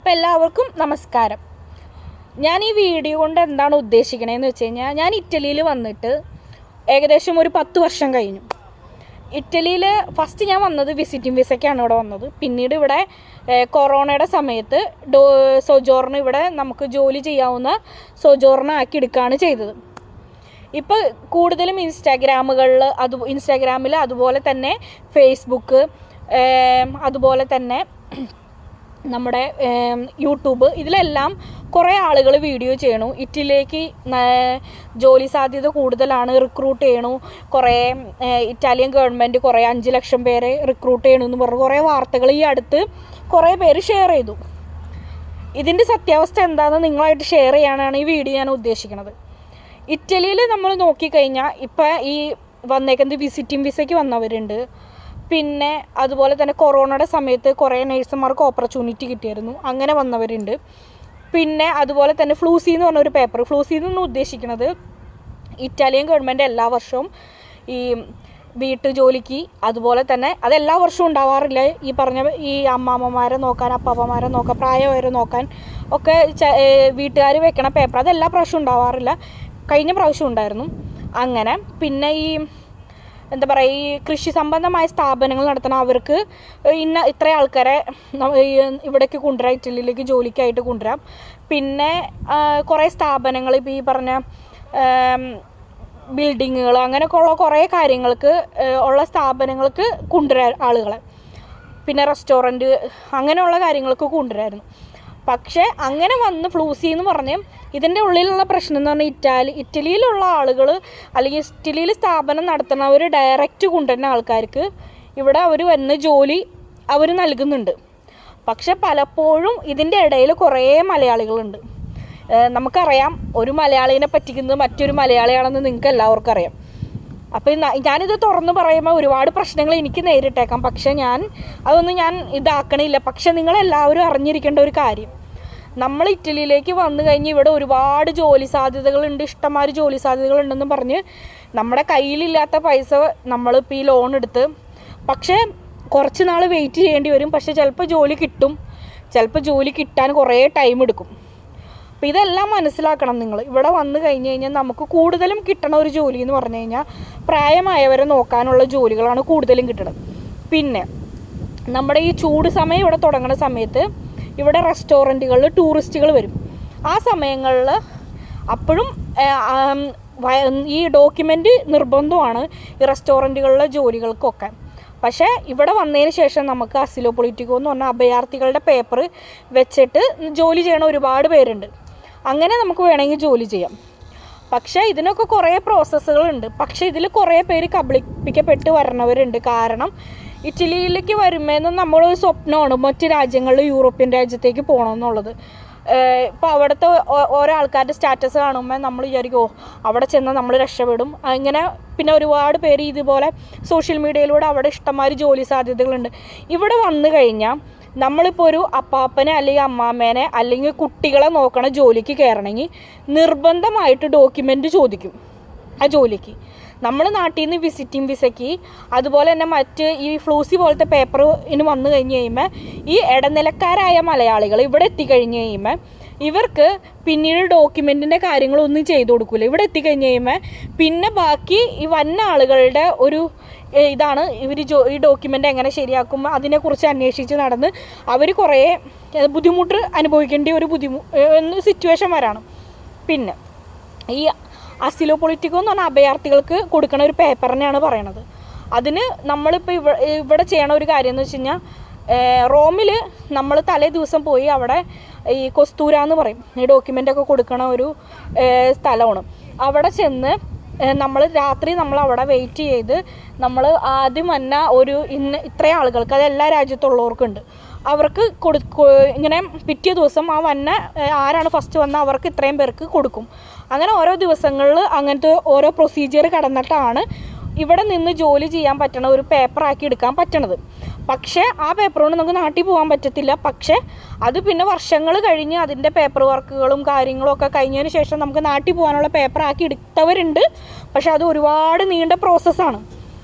അപ്പോൾ എല്ലാവർക്കും നമസ്കാരം. ഞാൻ ഈ വീഡിയോ കൊണ്ട് എന്താണ് ഉദ്ദേശിക്കണതെന്ന് വെച്ച് കഴിഞ്ഞാൽ, ഞാൻ ഇറ്റലിയിൽ വന്നിട്ട് ഏകദേശം ഒരു 10 വർഷം കഴിഞ്ഞു. ഇറ്റലിയിൽ ഫസ്റ്റ് ഞാൻ വന്നത് വിസിറ്റിംഗ് വിസയ്ക്കാണ് ഇവിടെ വന്നത്. പിന്നീട് ഇവിടെ കൊറോണയുടെ സമയത്ത് സോജോർണ് ഇവിടെ നമുക്ക് ജോലി ചെയ്യാവുന്ന സോജോർണ് ആക്കി എടുക്കുകയാണ് ചെയ്തത്. ഇപ്പോൾ കൂടുതലും ഇൻസ്റ്റാഗ്രാമിൽ അതുപോലെ തന്നെ ഫേസ്ബുക്ക്, അതുപോലെ തന്നെ നമ്മുടെ യൂട്യൂബ്, ഇതിലെല്ലാം കുറേ ആളുകൾ വീഡിയോ ചെയ്യണു. ഇറ്റലിയിലേക്ക് ജോലി സാധ്യത കൂടുതലാണ്, റിക്രൂട്ട് ചെയ്യണു. കുറേ ഇറ്റാലിയൻ ഗവൺമെൻറ് കുറേ 5 ലക്ഷം പേരെ റിക്രൂട്ട് ചെയ്യണമെന്ന് പറഞ്ഞു കുറേ വാർത്തകൾ ഈ അടുത്ത് കുറേ പേര് ഷെയർ ചെയ്തു. ഇതിൻ്റെ സത്യാവസ്ഥ എന്താണെന്ന് നിങ്ങളായിട്ട് ഷെയർ ചെയ്യാനാണ് ഈ വീഡിയോ ഞാൻ ഉദ്ദേശിക്കുന്നത്. ഇറ്റലിയിൽ നമ്മൾ നോക്കിക്കഴിഞ്ഞാൽ ഇപ്പം ഈ വന്നേക്കുന്നത് വിസിറ്റിംഗ് വിസയ്ക്ക് വന്നവരുണ്ട്. പിന്നെ അതുപോലെ തന്നെ കൊറോണയുടെ സമയത്ത് കുറേ നേഴ്സുമാർക്ക് ഓപ്പർച്യൂണിറ്റി കിട്ടിയായിരുന്നു, അങ്ങനെ വന്നവരുണ്ട്. പിന്നെ അതുപോലെ തന്നെ ഫ്ലൂസി എന്ന് പറഞ്ഞൊരു പേപ്പർ, ഫ്ലൂസി എന്ന് ഉദ്ദേശിക്കുന്നത് ഇറ്റാലിയൻ ഗവൺമെൻറ് എല്ലാ വർഷവും ഈ വീട്ടു ജോലിക്ക്, അതുപോലെ തന്നെ അതെല്ലാ വർഷവും ഉണ്ടാവാറില്ല. ഈ പറഞ്ഞ ഈ അമ്മാമ്മമാരെ നോക്കാൻ, അപ്പാപ്പന്മാരെ നോക്കാൻ, പ്രായമായവരെ നോക്കാൻ ഒക്കെ വീട്ടുകാർ വെക്കണ പേപ്പർ അതെല്ലാ പ്രാവശ്യവും ഉണ്ടാവാറില്ല. കഴിഞ്ഞ പ്രാവശ്യം ഉണ്ടായിരുന്നു. അങ്ങനെ പിന്നെ ഈ എന്താ പറയുക, ഈ കൃഷി സംബന്ധമായ സ്ഥാപനങ്ങൾ നടത്തണം, അവർക്ക് ഇത്ര ആൾക്കാരെ ഇവിടേക്ക് കൊണ്ടുവരാം, ഇറ്റലിയിലേക്ക് ജോലിക്കായിട്ട് കൊണ്ടുവരാം. പിന്നെ കുറേ സ്ഥാപനങ്ങൾ, ഇപ്പോൾ ഈ പറഞ്ഞ ബിൽഡിങ്ങുകൾ, അങ്ങനെയൊക്കെ ഉള്ള കുറേ കാര്യങ്ങൾക്ക് ഉള്ള സ്ഥാപനങ്ങൾക്ക് കൊണ്ടുവരാൻ ആളുകളെ. പിന്നെ റെസ്റ്റോറൻറ്റ്, അങ്ങനെയുള്ള കാര്യങ്ങൾക്ക് കൊണ്ടുവരായിരുന്നു. പക്ഷേ അങ്ങനെ വന്ന് ഫ്ലൂസി എന്ന് പറഞ്ഞ് ഇതിൻ്റെ ഉള്ളിലുള്ള പ്രശ്നം എന്ന് പറഞ്ഞാൽ ഇറ്റലിയിലുള്ള ആളുകൾ അല്ലെങ്കിൽ ഇറ്റലിയിൽ സ്ഥാപനം നടത്തുന്നവർ ഡയറക്റ്റ് കൊണ്ടുവരുന്ന ആൾക്കാർക്ക് ഇവിടെ അവർ വന്ന് ജോലി അവർ നൽകുന്നുണ്ട്. പക്ഷെ പലപ്പോഴും ഇതിൻ്റെ ഇടയിൽ കുറേ മലയാളികളുണ്ട്. നമുക്കറിയാം, ഒരു മലയാളീനെ പറ്റിക്കുന്നത് മറ്റൊരു മലയാളിയാണെന്ന് നിങ്ങൾക്ക് എല്ലാവർക്കും അറിയാം. അപ്പോൾ ഞാനിത് തുറന്ന് പറയുമ്പോൾ ഒരുപാട് പ്രശ്നങ്ങൾ എനിക്ക് നേരിട്ടേക്കാം. പക്ഷേ അതൊന്നും ഞാൻ ഇതാക്കണില്ല. പക്ഷെ നിങ്ങളെല്ലാവരും അറിഞ്ഞിരിക്കേണ്ട ഒരു കാര്യം, നമ്മൾ ഇറ്റലിയിലേക്ക് വന്നു കഴിഞ്ഞ് ഇവിടെ ഒരുപാട് ജോലി സാധ്യതകളുണ്ട്, ഇഷ്ടംമാതിരി ജോലി സാധ്യതകളുണ്ടെന്ന് പറഞ്ഞ് നമ്മുടെ കയ്യിലില്ലാത്ത പൈസ നമ്മളിപ്പോൾ ഈ ലോൺ എടുത്ത്, പക്ഷേ കുറച്ച് നാൾ വെയിറ്റ് ചെയ്യേണ്ടി വരും. പക്ഷേ ചിലപ്പോൾ ജോലി കിട്ടും, ചിലപ്പോൾ ജോലി കിട്ടാൻ കുറേ ടൈം എടുക്കും. അപ്പോൾ ഇതെല്ലാം മനസ്സിലാക്കണം നിങ്ങൾ. ഇവിടെ വന്നു കഴിഞ്ഞ് കഴിഞ്ഞാൽ നമുക്ക് കൂടുതലും കിട്ടണ ഒരു ജോലി എന്ന് പറഞ്ഞു കഴിഞ്ഞാൽ പ്രായമായവരെ നോക്കാനുള്ള ജോലികളാണ് കൂടുതലും കിട്ടുന്നത്. പിന്നെ നമ്മുടെ ഈ ചൂട് സമയം ഇവിടെ തുടങ്ങുന്ന സമയത്ത് ഇവിടെ റെസ്റ്റോറൻറ്റുകളിൽ ടൂറിസ്റ്റുകൾ വരും. ആ സമയങ്ങളിൽ അപ്പോഴും ഈ ഡോക്യുമെൻ്റ് നിർബന്ധമാണ് ഈ റെസ്റ്റോറൻറ്റുകളിലെ ജോലികൾക്കൊക്കെ. പക്ഷേ ഇവിടെ വന്നതിന് ശേഷം നമുക്ക് അസിലോ പൊളിറ്റിക്കോ എന്ന് പറഞ്ഞാൽ അഭയാർത്ഥികളുടെ പേപ്പർ വെച്ചിട്ട് ജോലി ചെയ്യണ ഒരുപാട് പേരുണ്ട്. അങ്ങനെ നമുക്ക് വേണമെങ്കിൽ ജോലി ചെയ്യാം. പക്ഷേ ഇതിനൊക്കെ കുറേ പ്രോസസ്സുകളുണ്ട്. പക്ഷേ ഇതിൽ കുറേ പേര് കബളിപ്പിക്കപ്പെട്ട് വരണവരുണ്ട്. കാരണം ഇറ്റലിയിലേക്ക് വരുമ്പോഴെന്ന് നമ്മളൊരു സ്വപ്നമാണ് മറ്റ് രാജ്യങ്ങളിൽ, യൂറോപ്യൻ രാജ്യത്തേക്ക് പോകണമെന്നുള്ളത്. ഇപ്പോൾ അവിടുത്തെ ഓരോ ആൾക്കാരുടെ സ്റ്റാറ്റസ് കാണുമ്പോൾ നമ്മൾ വിചാരിക്കും, അവിടെ ചെന്നാൽ നമ്മൾ രക്ഷപ്പെടും. അങ്ങനെ പിന്നെ ഒരുപാട് പേര് ഇതുപോലെ സോഷ്യൽ മീഡിയയിലൂടെ അവിടെ ഇഷ്ടംമാതിരി ജോലി സാധ്യതകളുണ്ട്. ഇവിടെ വന്നു കഴിഞ്ഞാൽ നമ്മളിപ്പോൾ ഒരു അപ്പാപ്പനെ അല്ലെങ്കിൽ അമ്മാമ്മേനെ അല്ലെങ്കിൽ കുട്ടികളെ നോക്കണ ജോലിക്ക് കയറണമെങ്കിൽ നിർബന്ധമായിട്ട് ഡോക്യുമെൻ്റ് ചോദിക്കും ആ ജോലിക്ക്. നമ്മൾ നാട്ടിൽ നിന്ന് വിസിറ്റിംഗ് വിസയ്ക്ക്, അതുപോലെ തന്നെ മറ്റ് ഈ ഫ്ലൂസി പോലത്തെ പേപ്പറിന് വന്നു കഴിഞ്ഞ് കഴിയുമ്പോൾ ഈ ഇടനിലക്കാരായ മലയാളികൾ ഇവിടെ എത്തിക്കഴിഞ്ഞ് കഴിയുമ്പോൾ ഇവർക്ക് പിന്നീട് ഡോക്യുമെൻറ്റിൻ്റെ കാര്യങ്ങളൊന്നും ചെയ്തു കൊടുക്കില്ല. ഇവിടെ എത്തിക്കഴിഞ്ഞ് കഴിയുമ്പോൾ പിന്നെ ബാക്കി ഈ വന്ന ആളുകളുടെ ഒരു ഇതാണ് ഇവർ ഈ ഡോക്യുമെൻ്റ് എങ്ങനെ ശരിയാക്കും അതിനെക്കുറിച്ച് അന്വേഷിച്ച് നടന്ന് അവർ കുറേ ബുദ്ധിമുട്ട് അനുഭവിക്കേണ്ട ഒരു സിറ്റുവേഷൻ വരാണ്. പിന്നെ ഈ അസിലോ പൊളിറ്റിക്കോ എന്ന് പറഞ്ഞാൽ അഭയാർത്ഥികൾക്ക് കൊടുക്കുന്ന ഒരു പേപ്പറിനെയാണ് പറയണത്. അതിന് നമ്മളിപ്പോൾ ഇവിടെ ചെയ്യണ ഒരു കാര്യം എന്ന് വെച്ച് കഴിഞ്ഞാൽ, റോമിൽ നമ്മൾ തലേ ദിവസം പോയി അവിടെ ഈ കൊസ്തൂര എന്ന് പറയും, ഈ ഡോക്യുമെൻ്റൊക്കെ കൊടുക്കണ ഒരു സ്ഥലമാണ്. അവിടെ ചെന്ന് നമ്മൾ രാത്രി അവിടെ വെയിറ്റ് ചെയ്ത് നമ്മൾ ആദ്യം വന്ന ഇത്രയും ആളുകൾക്ക്, അത് എല്ലാ രാജ്യത്തുള്ളവർക്കുണ്ട്, അവർക്ക് ഇങ്ങനെ പിറ്റേ ദിവസം ആ വന്ന ആരാണ് ഫസ്റ്റ് വന്ന അവർക്ക് ഇത്രയും പേർക്ക് കൊടുക്കും. അങ്ങനെ ഓരോ ദിവസങ്ങളിൽ അങ്ങനത്തെ ഓരോ പ്രൊസീജിയർ കടന്നിട്ടാണ് ഇവിടെ നിന്ന് ജോലി ചെയ്യാൻ പറ്റണ ഒരു പേപ്പറാക്കി എടുക്കാൻ പറ്റണത്. പക്ഷേ ആ പേപ്പർ കൊണ്ട് നമുക്ക് നാട്ടിൽ പോകാൻ പറ്റത്തില്ല. പക്ഷേ അത് പിന്നെ വർഷങ്ങൾ കഴിഞ്ഞ് അതിൻ്റെ പേപ്പർ വർക്കുകളും കാര്യങ്ങളും ഒക്കെ കഴിഞ്ഞതിന് ശേഷം നമുക്ക് നാട്ടിൽ പോകാനുള്ള പേപ്പറാക്കി എടുത്തവരുണ്ട്. പക്ഷെ അത് ഒരുപാട് നീണ്ട പ്രോസസ്സാണ്.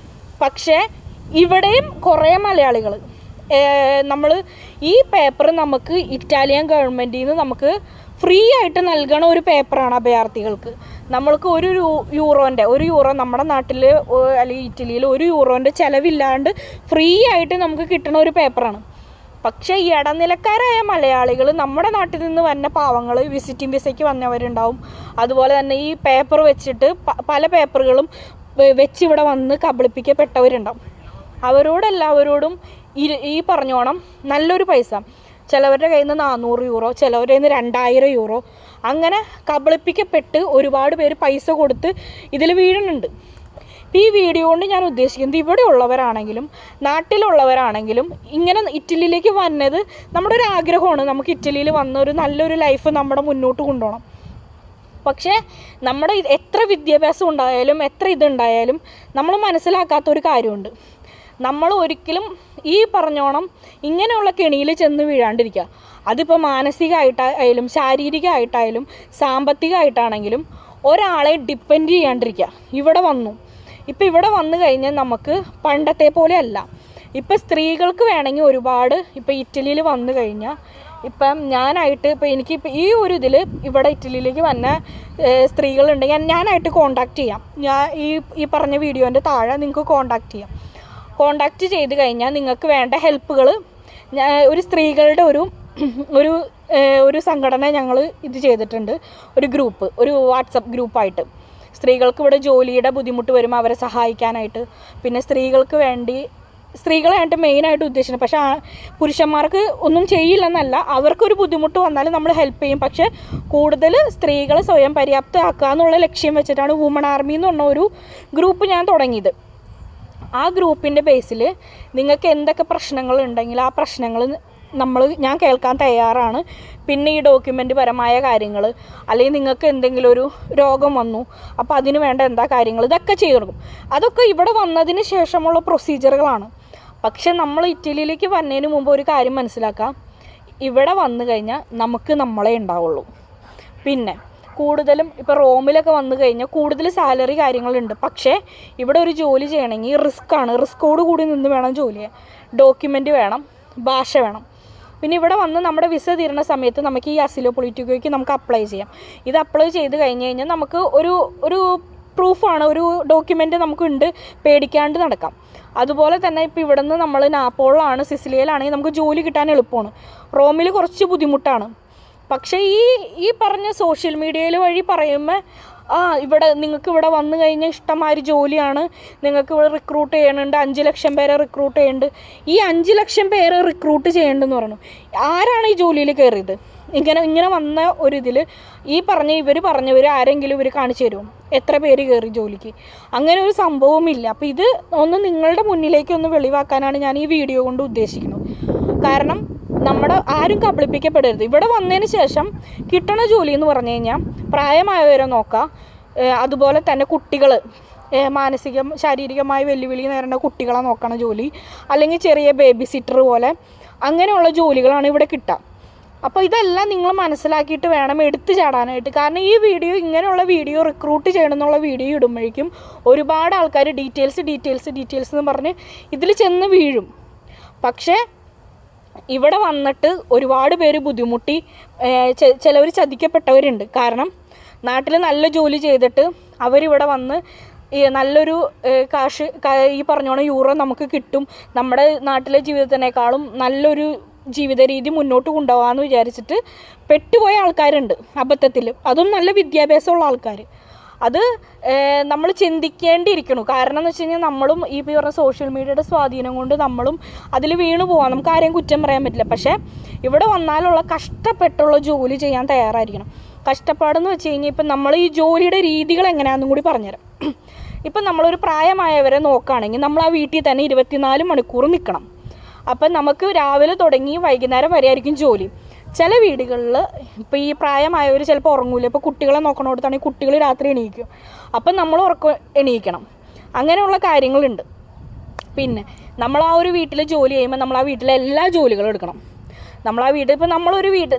പക്ഷേ ഇവിടെയും കുറേ മലയാളികൾ നമ്മൾ ഈ പേപ്പർ നമുക്ക് ഇറ്റാലിയൻ ഗവൺമെൻറ്റിൽ നിന്ന് നമുക്ക് ഫ്രീ ആയിട്ട് നൽകണ ഒരു പേപ്പറാണ് അഭയാർത്ഥികൾക്ക്. നമ്മൾക്ക് ഒരു യൂറോ നമ്മുടെ നാട്ടിൽ അല്ലെങ്കിൽ ഇറ്റലിയിൽ €1 ചിലവില്ലാണ്ട് ഫ്രീ ആയിട്ട് നമുക്ക് കിട്ടണ ഒരു പേപ്പറാണ്. പക്ഷേ ഈ ഇടനിലക്കാരായ മലയാളികൾ, നമ്മുടെ നാട്ടിൽ നിന്ന് വന്ന പാവങ്ങൾ, വിസിറ്റിംഗ് വിസയ്ക്ക് വന്നവരുണ്ടാവും, അതുപോലെ തന്നെ ഈ പേപ്പർ വെച്ചിട്ട് പല പേപ്പറുകളും വെച്ച് ഇവിടെ വന്ന് കബളിപ്പിക്കപ്പെട്ടവരുണ്ടാവും. അവരോടെല്ലാവരോടും ഈ പറഞ്ഞോണം നല്ലൊരു പൈസ, ചിലവരുടെ കയ്യിൽ നിന്ന് €400, ചിലവരുടെ കയ്യിൽ നിന്ന് €2000, അങ്ങനെ കബളിപ്പിക്കപ്പെട്ട് ഒരുപാട് പേര് പൈസ കൊടുത്ത് ഇതിൽ വീഴുന്നുണ്ട്. ഈ വീഡിയോ കൊണ്ട് ഞാൻ ഉദ്ദേശിക്കുന്നത്, ഇവിടെ ഉള്ളവരാണെങ്കിലും നാട്ടിലുള്ളവരാണെങ്കിലും ഇങ്ങനെ ഇറ്റലിയിലേക്ക് വന്നത് നമ്മുടെ ഒരു ആഗ്രഹമാണ്. നമുക്ക് ഇറ്റലിയിൽ വന്ന ഒരു നല്ലൊരു ലൈഫ് നമ്മുടെ മുന്നോട്ട് കൊണ്ടുപോകണം. പക്ഷേ നമ്മുടെ എത്ര വിദ്യാഭ്യാസം ഉണ്ടായാലും എത്ര ഇതുണ്ടായാലും നമ്മൾ മനസ്സിലാക്കാത്തൊരു കാര്യമുണ്ട്. നമ്മൾ ഒരിക്കലും ഈ പറഞ്ഞോണം ഇങ്ങനെയുള്ള കെണിയിൽ ചെന്ന് വീഴാണ്ടിരിക്കുക. അതിപ്പോൾ മാനസികമായിട്ടായാലും ശാരീരികമായിട്ടായാലും സാമ്പത്തികമായിട്ടാണെങ്കിലും ഒരാളെ ഡിപ്പെൻഡ് ചെയ്യാണ്ടിരിക്കുക. ഇവിടെ വന്നു കഴിഞ്ഞാൽ നമുക്ക് പണ്ടത്തെ പോലെ അല്ല. ഇപ്പം സ്ത്രീകൾക്ക് വേണമെങ്കിൽ ഒരുപാട്, ഇപ്പം ഇറ്റലിയിൽ വന്നു കഴിഞ്ഞാൽ ഇപ്പം എനിക്കിപ്പോൾ ഈ ഒരു ഇതിൽ ഇവിടെ ഇറ്റലിയിലേക്ക് വന്ന സ്ത്രീകളുണ്ടെങ്കിൽ ഞാനായിട്ട് കോണ്ടാക്ട് ചെയ്യാം. ഞാൻ ഈ പറഞ്ഞ വീഡിയോൻ്റെ താഴെ നിങ്ങൾക്ക് കോണ്ടാക്ട് ചെയ്ത് കഴിഞ്ഞാൽ നിങ്ങൾക്ക് വേണ്ട ഹെൽപ്പുകൾ ഒരു സ്ത്രീകളുടെ ഒരു സംഘടന ഞങ്ങൾ ഇത് ചെയ്തിട്ടുണ്ട്. ഒരു വാട്സപ്പ് ഗ്രൂപ്പായിട്ട് സ്ത്രീകൾക്ക് ഇവിടെ ജോലിയുടെ ബുദ്ധിമുട്ട് വരുമ്പോൾ അവരെ സഹായിക്കാനായിട്ട്. പിന്നെ സ്ത്രീകളായിട്ട് മെയിനായിട്ട് ഉദ്ദേശിക്കുന്നത്, പക്ഷേ പുരുഷന്മാർക്ക് ഒന്നും ചെയ്യില്ലെന്നല്ല, അവർക്കൊരു ബുദ്ധിമുട്ട് വന്നാലും നമ്മൾ ഹെൽപ്പ് ചെയ്യും. പക്ഷേ കൂടുതൽ സ്ത്രീകളെ സ്വയം പര്യാപ്തമാക്കുക എന്നുള്ള ലക്ഷ്യം വെച്ചിട്ടാണ് വുമൺ ആർമി എന്ന് പറഞ്ഞ ഒരു ഗ്രൂപ്പ് ഞാൻ തുടങ്ങിയത്. ആ ഗ്രൂപ്പിൻ്റെ ബേസിൽ നിങ്ങൾക്ക് എന്തൊക്കെ പ്രശ്നങ്ങളുണ്ടെങ്കിൽ ആ പ്രശ്നങ്ങൾ ഞാൻ കേൾക്കാൻ തയ്യാറാണ്. പിന്നെ ഈ ഡോക്യുമെൻ്റ് പരമായ കാര്യങ്ങൾ, അല്ലെങ്കിൽ നിങ്ങൾക്ക് എന്തെങ്കിലും ഒരു രോഗം വന്നു, അപ്പോൾ അതിന് വേണ്ട എന്താ കാര്യങ്ങൾ, ഇതൊക്കെ ചെയ്തു കൊടുക്കും. അതൊക്കെ ഇവിടെ വന്നതിന് ശേഷമുള്ള പ്രൊസീജിയറുകളാണ്. പക്ഷെ നമ്മൾ ഇറ്റലിയിലേക്ക് വന്നതിന് മുമ്പ് ഒരു കാര്യം മനസ്സിലാക്കാം, ഇവിടെ വന്നു കഴിഞ്ഞാൽ നമുക്ക് നമ്മളെ ഉണ്ടാവുള്ളൂ. പിന്നെ കൂടുതലും ഇപ്പോൾ റോമിലൊക്കെ വന്നു കഴിഞ്ഞാൽ കൂടുതൽ സാലറി കാര്യങ്ങളുണ്ട്. പക്ഷേ ഇവിടെ ഒരു ജോലി ചെയ്യണമെങ്കിൽ റിസ്ക്കോട് കൂടി നിന്ന് വേണം ജോലി ചെയ്യാൻ. ഡോക്യുമെൻ്റ് വേണം, ഭാഷ വേണം. പിന്നെ ഇവിടെ വന്ന് നമ്മുടെ വിസ തീരുന്ന സമയത്ത് നമുക്ക് ഈ അസിലോ പൊളിറ്റിക്കോയ്ക്ക് നമുക്ക് അപ്ലൈ ചെയ്യാം. ഇത് അപ്ലൈ ചെയ്ത് കഴിഞ്ഞ് കഴിഞ്ഞാൽ നമുക്ക് ഒരു പ്രൂഫാണ്, ഒരു ഡോക്യുമെൻ്റ് നമുക്കുണ്ട്, പേടിക്കാണ്ട് നടക്കാം. അതുപോലെ തന്നെ ഇപ്പോൾ ഇവിടെ നിന്ന് നമ്മൾ നാപ്പോളിലാണ്, സിസിലിയിലാണെങ്കിൽ നമുക്ക് ജോലി കിട്ടാൻ എളുപ്പമാണ്. റോമിൽ കുറച്ച് ബുദ്ധിമുട്ടാണ്. പക്ഷേ ഈ പറഞ്ഞ സോഷ്യൽ മീഡിയയിൽ വഴി പറയുമ്പോൾ നിങ്ങൾക്ക് ഇവിടെ വന്നു കഴിഞ്ഞാൽ ഇഷ്ടംമാതിരി ജോലിയാണ്, നിങ്ങൾക്ക് ഇവിടെ റിക്രൂട്ട് ചെയ്യുന്നുണ്ട്, 5 ലക്ഷം പേരെ റിക്രൂട്ട് ചെയ്യുന്നുണ്ട്. ഈ 5 ലക്ഷം പേരെ റിക്രൂട്ട് ചെയ്യേണ്ടെന്ന് പറഞ്ഞു. ആരാണ് ഈ ജോലിയിൽ കയറിയത്? ഇങ്ങനെ വന്ന ഒരിതിൽ ഇവർ ആരെങ്കിലും ഇവർ കാണിച്ചു തരുമോ എത്ര പേര് കയറി ജോലിക്ക്? അങ്ങനെ ഒരു സംഭവമില്ല. അപ്പോൾ ഇത് നിങ്ങളുടെ മുന്നിലേക്ക് വെളിവാക്കാനാണ് ഞാൻ ഈ വീഡിയോ കൊണ്ട് ഉദ്ദേശിക്കുന്നത്. കാരണം ആരും കബളിപ്പിക്കപ്പെടരുത്. ഇവിടെ വന്നതിന് ശേഷം കിട്ടണ ജോലി എന്ന് പറഞ്ഞു കഴിഞ്ഞാൽ പ്രായമായവരെ നോക്കുക, അതുപോലെ തന്നെ കുട്ടികൾ, ശാരീരികമായ വെല്ലുവിളി നേരിടുന്ന കുട്ടികളെ നോക്കണ ജോലി, അല്ലെങ്കിൽ ചെറിയ ബേബി സിറ്റർ പോലെ അങ്ങനെയുള്ള ജോലികളാണ് ഇവിടെ കിട്ടുക. അപ്പോൾ ഇതെല്ലാം നിങ്ങൾ മനസ്സിലാക്കിയിട്ട് വേണം എടുത്തു ചാടാനായിട്ട്. കാരണം ഇങ്ങനെയുള്ള വീഡിയോ റിക്രൂട്ട് ചെയ്യണമെന്നുള്ള വീഡിയോ ഇടുമ്പോഴേക്കും ഒരുപാട് ആൾക്കാർ ഡീറ്റെയിൽസ് എന്ന് പറഞ്ഞ് ഇതിൽ ചെന്ന് വീഴും. പക്ഷേ ഇവിടെ വന്നിട്ട് ഒരുപാട് പേര് ബുദ്ധിമുട്ടി, ചിലവർ ചതിക്കപ്പെട്ടവരുണ്ട്. കാരണം നാട്ടിൽ നല്ല ജോലി ചെയ്തിട്ട് അവരിവിടെ വന്ന് നല്ലൊരു കാശ് ഈ പറഞ്ഞോണം €100 നമുക്ക് കിട്ടും, നമ്മുടെ നാട്ടിലെ ജീവിതത്തിനേക്കാളും നല്ലൊരു ജീവിത രീതി മുന്നോട്ട് കൊണ്ടുപോകാമെന്ന് വിചാരിച്ചിട്ട് പെട്ടുപോയ ആൾക്കാരുണ്ട് അബദ്ധത്തിൽ. അതും നല്ല വിദ്യാഭ്യാസമുള്ള ആൾക്കാർ. അത് നമ്മൾ ചിന്തിക്കേണ്ടിയിരിക്കണം. കാരണം എന്ന് വെച്ച് കഴിഞ്ഞാൽ നമ്മളും ഈ പറഞ്ഞ സോഷ്യൽ മീഡിയയുടെ സ്വാധീനം കൊണ്ട് നമ്മളും അതിൽ വീണ് പോകാം. നമുക്ക് ആരെയും കുറ്റം പറയാൻ പറ്റില്ല. പക്ഷേ ഇവിടെ വന്നാലുള്ള കഷ്ടപ്പെട്ടുള്ള ജോലി ചെയ്യാൻ തയ്യാറായിരിക്കണം. കഷ്ടപ്പാടെന്ന് വെച്ച് കഴിഞ്ഞാൽ ഇപ്പം നമ്മൾ ഈ ജോലിയുടെ രീതികൾ എങ്ങനെയാണെന്നും കൂടി പറഞ്ഞുതരാം. ഇപ്പം നമ്മളൊരു പ്രായമായവരെ നോക്കുകയാണെങ്കിൽ നമ്മൾ ആ വീട്ടിൽ തന്നെ 24 മണിക്കൂർ നിൽക്കണം. അപ്പം നമുക്ക് രാവിലെ തുടങ്ങി വൈകുന്നേരം വരെ ആയിരിക്കും ജോലി. ചില വീടുകളിൽ ഇപ്പോൾ ഈ പ്രായമായവർ ചിലപ്പോൾ ഉറങ്ങൂല. ഇപ്പോൾ കുട്ടികളെ നോക്കണോടത്താണെങ്കിൽ കുട്ടികൾ രാത്രി എണീക്കും. അപ്പം നമ്മൾ എണീക്കണം. അങ്ങനെയുള്ള കാര്യങ്ങളുണ്ട്. പിന്നെ നമ്മൾ ആ ഒരു വീട്ടിൽ ജോലി ചെയ്യുമ്പോൾ നമ്മൾ ആ വീട്ടിലെ എല്ലാ ജോലികളും എടുക്കണം. നമ്മൾ ആ വീട് ഇപ്പോൾ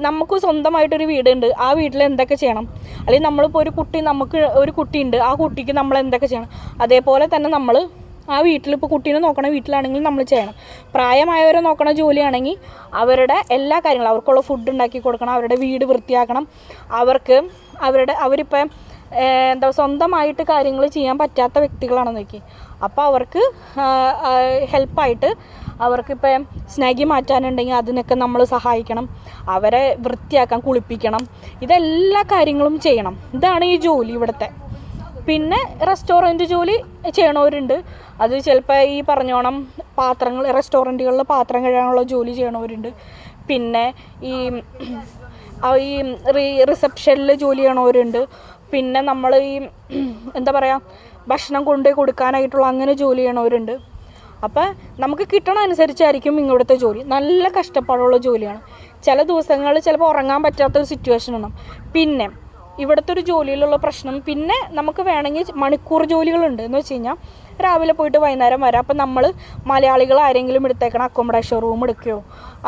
നമുക്ക് സ്വന്തമായിട്ടൊരു വീടുണ്ട്, ആ വീട്ടിൽ എന്തൊക്കെ ചെയ്യണം, അല്ലെങ്കിൽ നമ്മളിപ്പോൾ നമുക്ക് ഒരു കുട്ടിയുണ്ട്, ആ കുട്ടിക്ക് നമ്മൾ എന്തൊക്കെ ചെയ്യണം, അതേപോലെ തന്നെ നമ്മൾ ആ വീട്ടിൽ ഇപ്പോൾ കുട്ടീനെ നോക്കണ വീട്ടിലാണെങ്കിൽ നമ്മൾ ചെയ്യണം. പ്രായമായവരെ നോക്കണ ജോലിയാണെങ്കിൽ അവരുടെ എല്ലാ കാര്യങ്ങളും, അവർക്കുള്ള ഫുഡ് ഉണ്ടാക്കി കൊടുക്കണം, അവരുടെ വീട് വൃത്തിയാക്കണം, അവരിപ്പം സ്വന്തമായിട്ട് കാര്യങ്ങൾ ചെയ്യാൻ പറ്റാത്ത വ്യക്തികളാണെന്ന് നോക്കി. അപ്പോൾ അവർക്ക് ഹെൽപ്പായിട്ട് അവർക്കിപ്പം സ്നാഗി മാറ്റാനുണ്ടെങ്കിൽ അതിനൊക്കെ നമ്മൾ സഹായിക്കണം, അവരെ വൃത്തിയാക്കാൻ, കുളിപ്പിക്കണം, ഇതെല്ലാ കാര്യങ്ങളും ചെയ്യണം. ഇതാണ് ഈ ജോലി ഇവിടുത്തെ. പിന്നെ റെസ്റ്റോറൻറ്റ് ജോലി ചെയ്യണവരുണ്ട്. അത് ചിലപ്പോൾ ഈ പറഞ്ഞോണം റെസ്റ്റോറൻറ്റുകളിൽ പാത്രം കഴുകാനുള്ള ജോലി ചെയ്യണവരുണ്ട്. പിന്നെ ഈ റിസപ്ഷനിൽ ജോലി ചെയ്യണവരുണ്ട്. പിന്നെ നമ്മൾ ഈ ഭക്ഷണം കൊണ്ടുപോയി കൊടുക്കാനായിട്ടുള്ള അങ്ങനെ ജോലി ചെയ്യണവരുണ്ട്. അപ്പം നമുക്ക് കിട്ടണ അനുസരിച്ചായിരിക്കും ഇവിടുത്തെ ജോലി. നല്ല കഷ്ടപ്പാടുള്ള ജോലിയാണ്. ചില ദിവസങ്ങളിൽ ചിലപ്പോൾ ഉറങ്ങാൻ പറ്റാത്തൊരു സിറ്റുവേഷൻ ഉണ്ടാകും. പിന്നെ ഇവിടുത്തെ ഒരു ജോലിയിലുള്ള പ്രശ്നം, പിന്നെ നമുക്ക് വേണമെങ്കിൽ മണിക്കൂർ ജോലികളുണ്ട്. എന്ന് വെച്ച് കഴിഞ്ഞാൽ രാവിലെ പോയിട്ട് വൈകുന്നേരം വരാം. അപ്പം നമ്മൾ മലയാളികൾ ആരെങ്കിലും എടുത്തേക്കണം അക്കോമഡേഷൻ റൂം എടുക്കുകയോ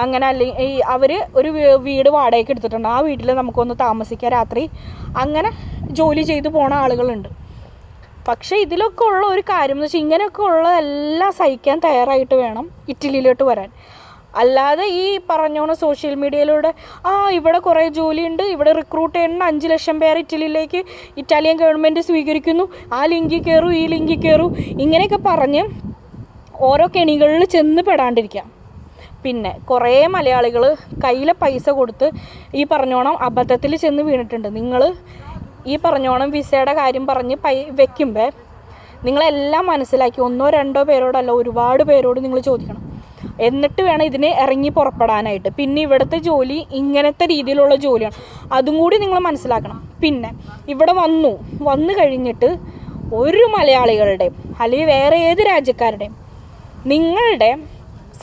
അങ്ങനെ, അല്ലെങ്കിൽ അവർ ഒരു വീട് വാടകയ്ക്ക് എടുത്തിട്ടുണ്ട്, ആ വീട്ടിൽ നമുക്കൊന്ന് താമസിക്കാം രാത്രി, അങ്ങനെ ജോലി ചെയ്തു പോണ ആളുകളുണ്ട്. പക്ഷേ ഇതിലൊക്കെ ഉള്ള ഒരു കാര്യം എന്ന് വെച്ചാൽ ഇങ്ങനെയൊക്കെ ഉള്ളതെല്ലാം സഹിക്കാൻ തയ്യാറായിട്ട് വേണം ഇറ്റലിയിലോട്ട് വരാൻ. അല്ലാതെ ഈ പറഞ്ഞോണം സോഷ്യൽ മീഡിയയിലൂടെ ഇവിടെ കുറേ ജോലിയുണ്ട്, ഇവിടെ റിക്രൂട്ട് ചെയ്യുന്ന 5 ലക്ഷം പേർ ഇറ്റലിയിലേക്ക് ഇറ്റാലിയൻ ഗവൺമെൻറ് സ്വീകരിക്കുന്നു, ആ ലിങ്കിൽ കയറൂ, ഈ ലിങ്കിൽ കയറൂ, ഇങ്ങനെയൊക്കെ പറഞ്ഞ് ഓരോ കെണികളിൽ ചെന്ന് പെടാണ്ടിരിക്കാം. പിന്നെ കുറേ മലയാളികൾ കയ്യിലെ പൈസ കൊടുത്ത് ഈ പറഞ്ഞോണം അബദ്ധത്തിൽ ചെന്ന് വീണിട്ടുണ്ട്. നിങ്ങൾ ഈ പറഞ്ഞോണം വിസയുടെ കാര്യം പറഞ്ഞ് വെക്കുമ്പോൾ നിങ്ങളെല്ലാം മനസ്സിലാക്കി 1-2 പേരോടല്ല, ഒരുപാട് പേരോട് നിങ്ങൾ ചോദിക്കണം. എന്നിട്ട് വേണം ഇതിന് ഇറങ്ങി പുറപ്പെടാനായിട്ട്. പിന്നെ ഇവിടുത്തെ ജോലി ഇങ്ങനത്തെ രീതിയിലുള്ള ജോലിയാണ്, അതും കൂടി നിങ്ങൾ മനസ്സിലാക്കണം. പിന്നെ ഇവിടെ വന്നു കഴിഞ്ഞിട്ട് ഒരു മലയാളികളുടെയും അല്ലെങ്കിൽ വേറെ ഏത് രാജ്യക്കാരുടെയും നിങ്ങളുടെ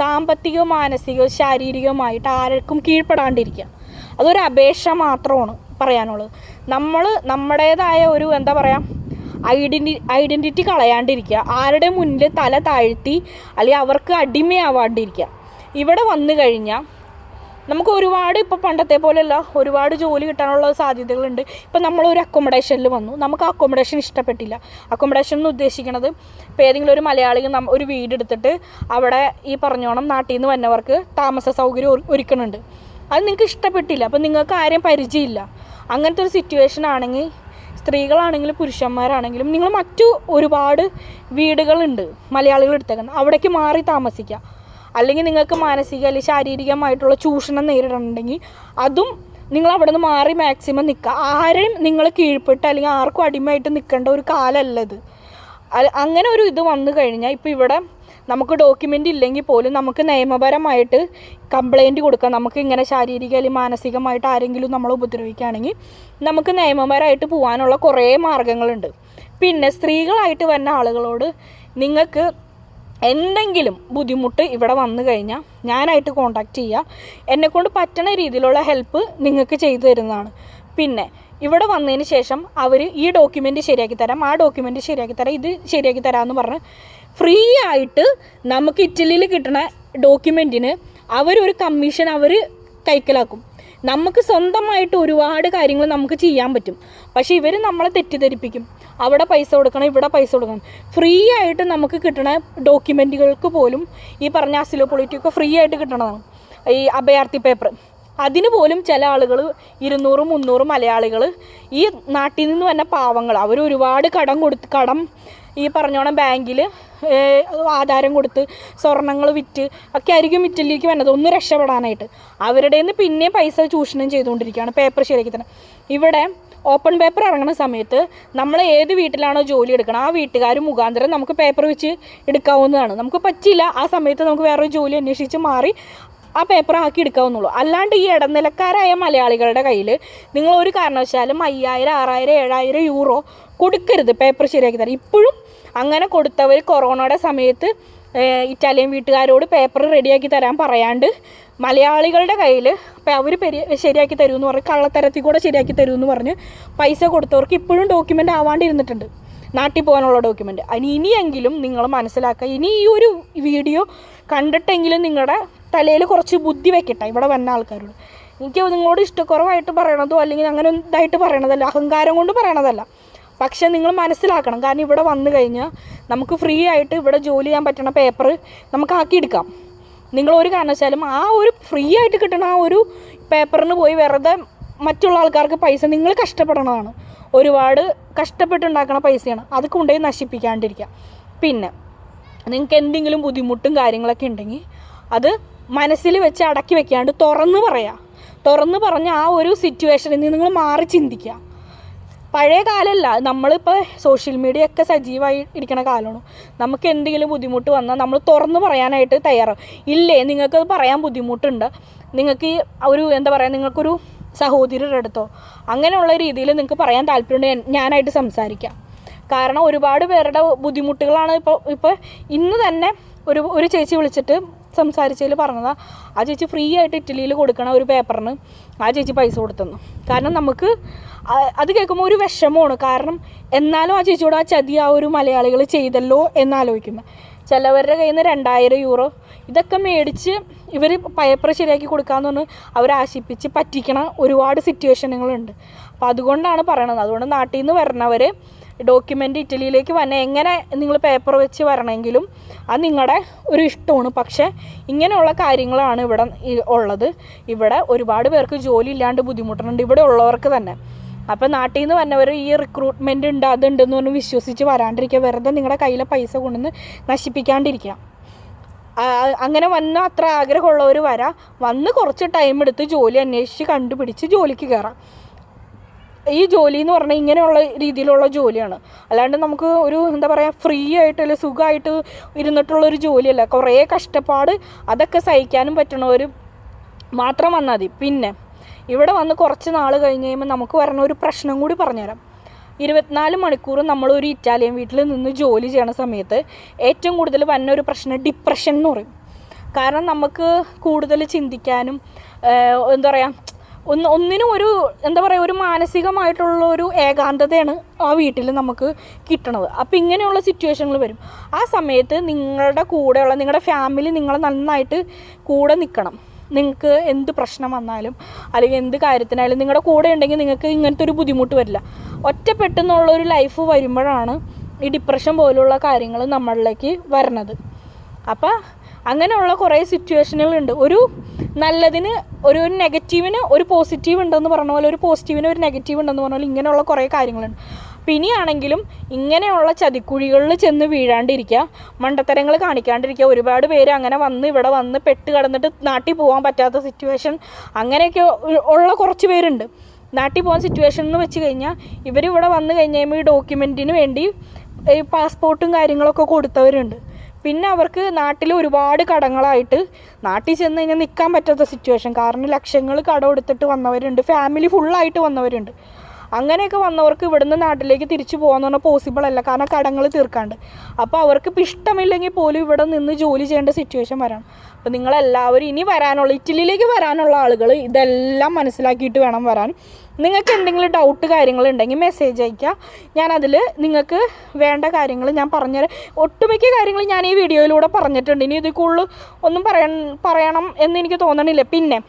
സാമ്പത്തികവും മാനസികവും ശാരീരികവുമായിട്ട് ആർക്കും കീഴ്പ്പെടാണ്ടിരിക്കുക. അതൊരു അപേക്ഷ മാത്രമാണ് പറയാനുള്ളത്. നമ്മൾ നമ്മുടേതായ ഒരു ഐഡൻറ്റിറ്റി കളയാണ്ടിരിക്കുക, ആരുടെ മുന്നിൽ തല താഴ്ത്തി അല്ലെങ്കിൽ അവർക്ക് അടിമയാവാണ്ടിരിക്കുക. ഇവിടെ വന്നു കഴിഞ്ഞാൽ നമുക്ക് ഒരുപാട്, ഇപ്പോൾ പണ്ടത്തെ പോലെയല്ല, ഒരുപാട് ജോലി കിട്ടാനുള്ള സാധ്യതകളുണ്ട്. ഇപ്പം നമ്മളൊരു അക്കോമഡേഷനിൽ വന്നു, നമുക്ക് ആ അക്കോമഡേഷൻ ഇഷ്ടപ്പെട്ടില്ല. അക്കോമഡേഷൻ എന്ന് ഉദ്ദേശിക്കുന്നത് ഇപ്പോൾ ഏതെങ്കിലും ഒരു മലയാളി ഒരു വീടെടുത്തിട്ട് അവിടെ ഈ പറഞ്ഞോണം നാട്ടിൽ നിന്ന് വന്നവർക്ക് താമസ സൗകര്യം ഒരുക്കുന്നുണ്ട്, അത് നിങ്ങൾക്ക് ഇഷ്ടപ്പെട്ടില്ല, അപ്പം നിങ്ങൾക്ക് ആരെയും പരിചയമില്ല. അങ്ങനത്തെ ഒരു സിറ്റുവേഷൻ ആണെങ്കിൽ സ്ത്രീകളാണെങ്കിലും പുരുഷന്മാരാണെങ്കിലും നിങ്ങൾ മറ്റു ഒരുപാട് വീടുകളുണ്ട് മലയാളികൾ എടുത്തേക്കുന്നത്, അവിടേക്ക് മാറി താമസിക്കുക. അല്ലെങ്കിൽ നിങ്ങൾക്ക് മാനസിക അല്ലെങ്കിൽ ശാരീരികമായിട്ടുള്ള ചൂഷണം നേരിടണമെങ്കിൽ അതും നിങ്ങൾ അവിടെ നിന്ന് മാറി മാക്സിമം നിൽക്കുക. ആരെയും നിങ്ങൾ കീഴ്പ്പെട്ട് അല്ലെങ്കിൽ ആർക്കും അടിമയായിട്ട് നിൽക്കേണ്ട ഒരു കാലമല്ല ഇത്. അങ്ങനെ ഒരു ഇത് വന്നു കഴിഞ്ഞാൽ ഇപ്പോൾ ഇവിടെ നമുക്ക് ഡോക്യുമെൻ്റ് ഇല്ലെങ്കിൽ പോലും നമുക്ക് നിയമപരമായിട്ട് കംപ്ലയിൻറ്റ് കൊടുക്കാം. നമുക്ക് ഇങ്ങനെ ശാരീരിക അല്ലെങ്കിൽ മാനസികമായിട്ട് ആരെങ്കിലും നമ്മളെ ഉപദ്രവിക്കുകയാണെങ്കിൽ നമുക്ക് നിയമപരമായിട്ട് പോകാനുള്ള കുറേ മാർഗ്ഗങ്ങളുണ്ട്. പിന്നെ സ്ത്രീകളായിട്ട് വരുന്ന ആളുകളോട് നിങ്ങൾക്ക് എന്തെങ്കിലും ബുദ്ധിമുട്ട് ഇവിടെ വന്നു കഴിഞ്ഞാൽ ഞാനായിട്ട് കോൺടാക്റ്റ് ചെയ്യുക, എന്നെക്കൊണ്ട് പറ്റുന്ന രീതിയിലുള്ള ഹെൽപ്പ് നിങ്ങൾക്ക് ചെയ്തു തരുന്നതാണ്. പിന്നെ ഇവിടെ വന്നതിന് ശേഷം അവർ ഈ ഡോക്യുമെൻ്റ് ശരിയാക്കി തരാം, ആ ഡോക്യുമെൻ്റ് ശരിയാക്കി തരാം, ഇത് ശരിയാക്കി തരാമെന്ന് പറഞ്ഞ് ഫ്രീ ആയിട്ട് നമുക്ക് ഇറ്റലിയിൽ കിട്ടുന്ന ഡോക്യുമെൻറ്റിന് അവരൊരു കമ്മീഷൻ കൈക്കലാക്കും. നമുക്ക് സ്വന്തമായിട്ട് ഒരുപാട് കാര്യങ്ങൾ നമുക്ക് ചെയ്യാൻ പറ്റും. പക്ഷേ ഇവർ നമ്മളെ തെറ്റിദ്ധരിപ്പിക്കും, അവിടെ പൈസ കൊടുക്കണം, ഇവിടെ പൈസ കൊടുക്കണം. ഫ്രീ ആയിട്ട് നമുക്ക് കിട്ടുന്ന ഡോക്യുമെൻറ്റുകൾക്ക് പോലും ഈ പറഞ്ഞ അസിലോ പൊളിറ്റിയൊക്കെ ഫ്രീ ആയിട്ട് കിട്ടണതാണ്. ഈ അഭയാർത്ഥി പേപ്പർ അതിന് പോലും ചില ആളുകൾ 200-300 മലയാളികൾ ഈ നാട്ടിൽ നിന്ന് വന്ന പാവങ്ങൾ അവർ ഒരുപാട് കടം ഈ പറഞ്ഞോണം ബാങ്കിൽ ആധാരം കൊടുത്ത് സ്വർണ്ണങ്ങൾ വിറ്റ് ഒക്കെ ആയിരിക്കും ഇറ്റലിയിലേക്ക് വന്നത് ഒന്ന് രക്ഷപ്പെടാനായിട്ട്. അവരുടെ നിന്ന് പിന്നെയും പൈസ ചൂഷണം ചെയ്തുകൊണ്ടിരിക്കുകയാണ് പേപ്പർ ശരിയാക്കി തന്നെ. ഇവിടെ ഓപ്പൺ പേപ്പർ ഇറങ്ങുന്ന സമയത്ത് നമ്മൾ ഏത് വീട്ടിലാണോ ജോലി എടുക്കണം ആ വീട്ടുകാർ മുഖാന്തരം നമുക്ക് പേപ്പർ വെച്ച് എടുക്കാവുന്നതാണ്. നമുക്ക് പറ്റില്ല ആ സമയത്ത് നമുക്ക് വേറൊരു ജോലി അന്വേഷിച്ച് മാറി ആ പേപ്പർ ആക്കി എടുക്കാവുന്നുള്ളൂ. അല്ലാണ്ട് ഈ ഇടനിലക്കാരായ മലയാളികളുടെ കയ്യിൽ നിങ്ങൾ ഒരു കാരണവശാലും 5000, 6000, 7000 യൂറോ കൊടുക്കരുത് പേപ്പർ ശരിയാക്കി തരാം. ഇപ്പോഴും അങ്ങനെ കൊടുത്തവർ കൊറോണയുടെ സമയത്ത് ഇറ്റാലിയൻ വീട്ടുകാരോട് പേപ്പർ റെഡിയാക്കി തരാൻ പറയാണ്ട് മലയാളികളുടെ കയ്യിൽ അവർ ശരിയാക്കി തരുമെന്ന് പറഞ്ഞ് കള്ളത്തരത്തിൽ കൂടെ ശരിയാക്കി തരുമെന്ന് പറഞ്ഞ് പൈസ കൊടുത്തവർക്ക് ഇപ്പോഴും ഡോക്യുമെൻ്റ് ആവാണ്ടിരുന്നിട്ടുണ്ട്, നാട്ടിൽ പോകാനുള്ള ഡോക്യുമെൻ്റ്. ഇനിയെങ്കിലും നിങ്ങൾ മനസ്സിലാക്കുക, ഇനി ഈ ഒരു വീഡിയോ കണ്ടിട്ടെങ്കിലും നിങ്ങളുടെ തലയിൽ കുറച്ച് ബുദ്ധി വെക്കട്ടെ ഇവിടെ വന്ന ആൾക്കാരോട്. എനിക്ക് നിങ്ങളോട് ഇഷ്ടക്കുറവായിട്ട് പറയണതോ അല്ലെങ്കിൽ അങ്ങനെ ഇതായിട്ട് പറയണതല്ല, അഹങ്കാരം കൊണ്ട് പറയണതല്ല. പക്ഷെ നിങ്ങൾ മനസ്സിലാക്കണം, കാരണം ഇവിടെ വന്നു കഴിഞ്ഞാൽ നമുക്ക് ഫ്രീ ആയിട്ട് ഇവിടെ ജോലി ചെയ്യാൻ പറ്റണ പേപ്പർ നമുക്ക് ആക്കിയെടുക്കാം. നിങ്ങളൊരു കാരണവശാലും ആ ഒരു ഫ്രീ ആയിട്ട് കിട്ടുന്ന ആ ഒരു പേപ്പറിന് പോയി വെറുതെ മറ്റുള്ള ആൾക്കാർക്ക് പൈസ നിങ്ങൾ കഷ്ടപ്പെടണതാണ്, ഒരുപാട് കഷ്ടപ്പെട്ടുണ്ടാക്കണ പൈസയാണ്, അത് കൊണ്ടുപോയി നശിപ്പിക്കാണ്ടിരിക്കുക. പിന്നെ നിങ്ങൾക്ക് എന്തെങ്കിലും ബുദ്ധിമുട്ടും കാര്യങ്ങളൊക്കെ ഉണ്ടെങ്കിൽ അത് മനസ്സിൽ വെച്ച് അടക്കി വെക്കാണ്ട് തുറന്ന് പറഞ്ഞ് ആ ഒരു സിറ്റുവേഷനിൽ നിന്ന് നിങ്ങൾ മാറി ചിന്തിക്കുക. പഴയ കാലമല്ല, നമ്മളിപ്പോൾ സോഷ്യൽ മീഡിയ ഒക്കെ സജീവമായി ഇരിക്കുന്ന കാലമാണ്. നമുക്ക് എന്തെങ്കിലും ബുദ്ധിമുട്ട് വന്നാൽ നമ്മൾ തുറന്ന് പറയാനായിട്ട് തയ്യാറാവും. ഇല്ലേ നിങ്ങൾക്കത് പറയാൻ ബുദ്ധിമുട്ടുണ്ട്, നിങ്ങൾക്ക് ഒരു എന്താ പറയുക, നിങ്ങൾക്കൊരു സഹോദരിയുടെ അടുത്തോ അങ്ങനെയുള്ള രീതിയിൽ നിങ്ങൾക്ക് പറയാൻ താല്പര്യമുണ്ട്, ഞാനായിട്ട് സംസാരിക്കാം. കാരണം ഒരുപാട് പേരുടെ ബുദ്ധിമുട്ടുകളാണ് ഇപ്പോൾ ഇന്ന് തന്നെ ഒരു ചേച്ചി വിളിച്ചിട്ട് സംസാരിച്ചതിൽ പറഞ്ഞതാണ്, ആ ചേച്ചി ഫ്രീ ആയിട്ട് ഇറ്റലിയിൽ കൊടുക്കണ ഒരു പേപ്പറിന് ആ ചേച്ചി പൈസ കൊടുത്തെന്നു. കാരണം നമുക്ക് അത് കേൾക്കുമ്പോൾ ഒരു വിഷമമാണ്. കാരണം എന്നാലും ആ ചേച്ചിയോട് ആ ചതി ആ ഒരു മലയാളികൾ ചെയ്തല്ലോ എന്നാലോചിക്കുമ്പോൾ ചിലവരുടെ കയ്യിൽ നിന്ന് 2000 യൂറോ ഇതൊക്കെ മേടിച്ച് ഇവർ പേപ്പർ ശരിയാക്കി കൊടുക്കാമെന്ന് പറഞ്ഞ് അവരാശിപ്പിച്ച് പറ്റിക്കണ ഒരുപാട് സിറ്റുവേഷനുകളുണ്ട്. അപ്പോൾ അതുകൊണ്ടാണ് പറയണത്. അതുകൊണ്ട് നാട്ടിൽ നിന്ന് വരണവർ ഡോക്യുമെൻ്റ് ഇറ്റലിയിലേക്ക് എങ്ങനെ നിങ്ങൾ പേപ്പർ വെച്ച് വരണമെങ്കിലും അത് നിങ്ങളുടെ ഒരു ഇഷ്ടമാണ്. പക്ഷേ ഇങ്ങനെയുള്ള കാര്യങ്ങളാണ് ഇവിടെ ഉള്ളത്. ഇവിടെ ഒരുപാട് പേർക്ക് ജോലി ഇല്ലാണ്ട് ബുദ്ധിമുട്ടുന്നുണ്ട്, ഇവിടെ ഉള്ളവർക്ക് തന്നെ. അപ്പോൾ നാട്ടിൽ നിന്ന് വന്നവർ ഈ റിക്രൂട്ട്മെൻറ്റ് ഉണ്ട് അതുണ്ടെന്ന് പറഞ്ഞ് വിശ്വസിച്ച് വരാണ്ടിരിക്കുക, വെറുതെ നിങ്ങളുടെ കയ്യിലെ പൈസ കൊണ്ടുവന്ന് നശിപ്പിക്കാണ്ടിരിക്കുക. അങ്ങനെ വന്ന അത്ര ആഗ്രഹമുള്ളവർ വന്ന് കുറച്ച് ടൈം എടുത്ത് ജോലി അന്വേഷിച്ച് കണ്ടുപിടിച്ച് ജോലിക്ക് കയറാം. ഈ ജോലി എന്ന് പറഞ്ഞാൽ ഇങ്ങനെയുള്ള രീതിയിലുള്ള ജോലിയാണ്, അല്ലാണ്ട് നമുക്ക് ഒരു എന്താ പറയുക ഫ്രീ ആയിട്ട് അല്ലെങ്കിൽ സുഖമായിട്ട് ഇരുന്നിട്ടുള്ളൊരു ജോലിയല്ല. കുറേ കഷ്ടപ്പാട് അതൊക്കെ സഹിക്കാനും പറ്റണവർ മാത്രം വന്നാൽ മതി. പിന്നെ ഇവിടെ വന്ന് കുറച്ച് നാൾ കഴിഞ്ഞ് കഴിയുമ്പോൾ നമുക്ക് വരണ ഒരു പ്രശ്നം കൂടി പറഞ്ഞുതരാം. 24 മണിക്കൂറും നമ്മളൊരു ഇറ്റാലിയൻ വീട്ടിൽ നിന്ന് ജോലി ചെയ്യണ സമയത്ത് ഏറ്റവും കൂടുതൽ വന്ന ഒരു പ്രശ്നം ഡിപ്രഷൻ എന്ന് പറയും. കാരണം നമുക്ക് കൂടുതൽ ചിന്തിക്കാനും എന്താ പറയുക ഒന്നിനും ഒരു എന്താ പറയുക ഒരു മാനസികമായിട്ടുള്ള ഒരു ഏകാന്തതയാണ് ആ വീട്ടിൽ നമുക്ക് കിട്ടണത്. അപ്പോൾ ഇങ്ങനെയുള്ള സിറ്റുവേഷനുകൾ വരും. ആ സമയത്ത് നിങ്ങളുടെ കൂടെയുള്ള നിങ്ങളുടെ ഫാമിലി നിങ്ങളെ നന്നായിട്ട് കൂടെ നിൽക്കണം. നിങ്ങൾക്ക് എന്ത് പ്രശ്നം വന്നാലും അല്ലെങ്കിൽ എന്ത് കാര്യത്തിനായാലും നിങ്ങളുടെ കൂടെ ഉണ്ടെങ്കിൽ നിങ്ങൾക്ക് ഇങ്ങനത്തെ ഒരു ബുദ്ധിമുട്ട് വരില്ല. ഒറ്റപ്പെട്ടെന്നുള്ളൊരു ലൈഫ് വരുമ്പോഴാണ് ഈ ഡിപ്രഷൻ പോലുള്ള കാര്യങ്ങൾ നമ്മളിലേക്ക് വരണത്. അപ്പോൾ അങ്ങനെയുള്ള കുറേ സിറ്റുവേഷനുകളുണ്ട്. ഒരു നല്ലതിന് ഒരു നെഗറ്റീവിന് ഒരു പോസിറ്റീവ് ഉണ്ടെന്ന് പറഞ്ഞ പോലെ ഒരു പോസിറ്റീവിന് ഒരു നെഗറ്റീവ് ഉണ്ടെന്ന് പറഞ്ഞ പോലെ ഇങ്ങനെയുള്ള കുറേ കാര്യങ്ങളുണ്ട്. അപ്പോൾ ഇനിയാണെങ്കിലും ഇങ്ങനെയുള്ള ചതിക്കുഴികളിൽ ചെന്ന് വീഴാണ്ടിരിക്കുക, മണ്ടത്തരങ്ങൾ കാണിക്കാണ്ടിരിക്കുക. ഒരുപാട് പേര് അങ്ങനെ ഇവിടെ വന്ന് പെട്ട് കിടന്നിട്ട് നാട്ടിൽ പോകാൻ പറ്റാത്ത സിറ്റുവേഷൻ അങ്ങനെയൊക്കെ ഉള്ള കുറച്ച് പേരുണ്ട്. നാട്ടിൽ പോകാൻ സിറ്റുവേഷൻ എന്ന് വെച്ച് കഴിഞ്ഞാൽ ഇവരിവിടെ വന്നു കഴിഞ്ഞാൽ ഈ ഡോക്യുമെൻറ്റിന് വേണ്ടി ഈ പാസ്പോർട്ടും കാര്യങ്ങളൊക്കെ കൊടുത്തവരുണ്ട്. പിന്നെ അവർക്ക് നാട്ടിൽ ഒരുപാട് കടങ്ങളായിട്ട് നാട്ടിൽ ചെന്ന് കഴിഞ്ഞാൽ നിൽക്കാൻ പറ്റാത്ത സിറ്റുവേഷൻ. കാരണം ലക്ഷങ്ങൾ കടം എടുത്തിട്ട് വന്നവരുണ്ട്, ഫാമിലി ഫുള്ളായിട്ട് വന്നവരുണ്ട്. അങ്ങനെയൊക്കെ വന്നവർക്ക് ഇവിടുന്ന് നാട്ടിലേക്ക് തിരിച്ചു പോകാമെന്ന് പറഞ്ഞാൽ പോസിബിൾ അല്ല, കാരണം കടങ്ങൾ തീർക്കാണ്ട്. അപ്പോൾ അവർക്ക് ഇപ്പോൾ ഇഷ്ടമില്ലെങ്കിൽ പോലും ഇവിടെ നിന്ന് ജോലി ചെയ്യേണ്ട സിറ്റുവേഷൻ വരണം. അപ്പോൾ നിങ്ങളെല്ലാവരും ഇനി ഇറ്റലിയിലേക്ക് വരാനുള്ള ആളുകൾ ഇതെല്ലാം മനസ്സിലാക്കിയിട്ട് വേണം വരാൻ. നിങ്ങൾക്ക് എന്തെങ്കിലും ഡൗട്ട് കാര്യങ്ങളുണ്ടെങ്കിൽ മെസ്സേജ് അയയ്ക്കുക. ഞാനതിൽ നിങ്ങൾക്ക് വേണ്ട കാര്യങ്ങൾ ഞാൻ പറഞ്ഞുതരാം. ഒട്ടുമിക്ക കാര്യങ്ങൾ ഞാൻ ഈ വീഡിയോയിലൂടെ പറഞ്ഞിട്ടുണ്ട്. ഇനി ഇതിൽ കൂടുതൽ ഒന്നും പറയണം എന്ന് എനിക്ക് തോന്നണില്ല. പിന്നെ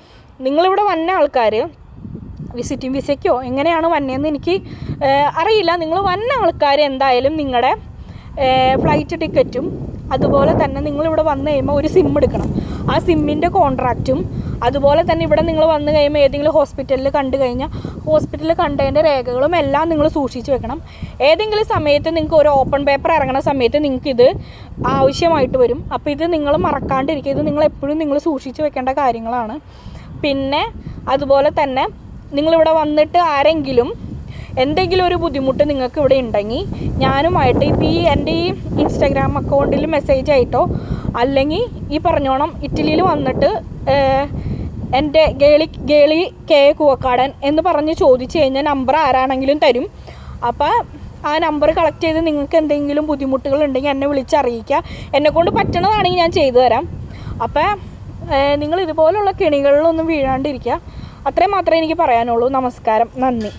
നിങ്ങളിവിടെ വന്ന ആൾക്കാർ വിസിറ്റിംഗ് വിസയ്ക്കോ എങ്ങനെയാണ് വന്നതെന്ന് എനിക്ക് അറിയില്ല. നിങ്ങൾ വന്ന ആൾക്കാർ എന്തായാലും നിങ്ങളുടെ ഫ്ലൈറ്റ് ടിക്കറ്റും അതുപോലെ തന്നെ നിങ്ങളിവിടെ വന്നു കഴിയുമ്പോൾ ഒരു സിം എടുക്കണം. ആ സിമ്മിൻ്റെ കോൺട്രാക്റ്റും അതുപോലെ തന്നെ ഇവിടെ നിങ്ങൾ വന്നു കഴിയുമ്പോൾ ഏതെങ്കിലും ഹോസ്പിറ്റലിൽ കണ്ടു കഴിഞ്ഞാൽ ഹോസ്പിറ്റലിൽ കണ്ടതിൻ്റെ രേഖകളും എല്ലാം നിങ്ങൾ സൂക്ഷിച്ച് വെക്കണം. ഏതെങ്കിലും സമയത്ത് നിങ്ങൾക്ക് ഒരു ഓപ്പൺ പേപ്പർ ഇറങ്ങുന്ന സമയത്ത് നിങ്ങൾക്കിത് ആവശ്യമായിട്ട് വരും. അപ്പോൾ ഇത് നിങ്ങൾ മറക്കാണ്ടിരിക്കുക. ഇത് നിങ്ങളെപ്പോഴും നിങ്ങൾ സൂക്ഷിച്ച് വെക്കേണ്ട കാര്യങ്ങളാണ്. പിന്നെ അതുപോലെ തന്നെ നിങ്ങളിവിടെ വന്നിട്ട് ആരെങ്കിലും എന്തെങ്കിലും ഒരു ബുദ്ധിമുട്ട് നിങ്ങൾക്ക് ഇവിടെ ഉണ്ടെങ്കിൽ ഞാനുമായിട്ട് ഇപ്പോൾ എൻ്റെ ഈ ഇൻസ്റ്റാഗ്രാം അക്കൗണ്ടിൽ മെസ്സേജ് ആയിട്ടോ അല്ലെങ്കിൽ ഈ പറഞ്ഞോണം ഇറ്റലിയിൽ വന്നിട്ട് എൻ്റെ ഗേളി കെ കൂവക്കാടൻ എന്ന് പറഞ്ഞ് ചോദിച്ചു കഴിഞ്ഞാൽ നമ്പർ ആരാണെങ്കിലും തരും. അപ്പോൾ ആ നമ്പർ കളക്ട് ചെയ്ത് നിങ്ങൾക്ക് എന്തെങ്കിലും ബുദ്ധിമുട്ടുകൾ ഉണ്ടെങ്കിൽ എന്നെ വിളിച്ചറിയിക്കുക. എന്നെക്കൊണ്ട് പറ്റണതാണെങ്കിൽ ഞാൻ ചെയ്തു തരാം. അപ്പോൾ നിങ്ങൾ ഇതുപോലുള്ള കെണികളിലൊന്നും വീഴാണ്ടിരിക്കുക. അത്രയും മാത്രമേ എനിക്ക് പറയാനുള്ളൂ. നമസ്കാരം, നന്ദി.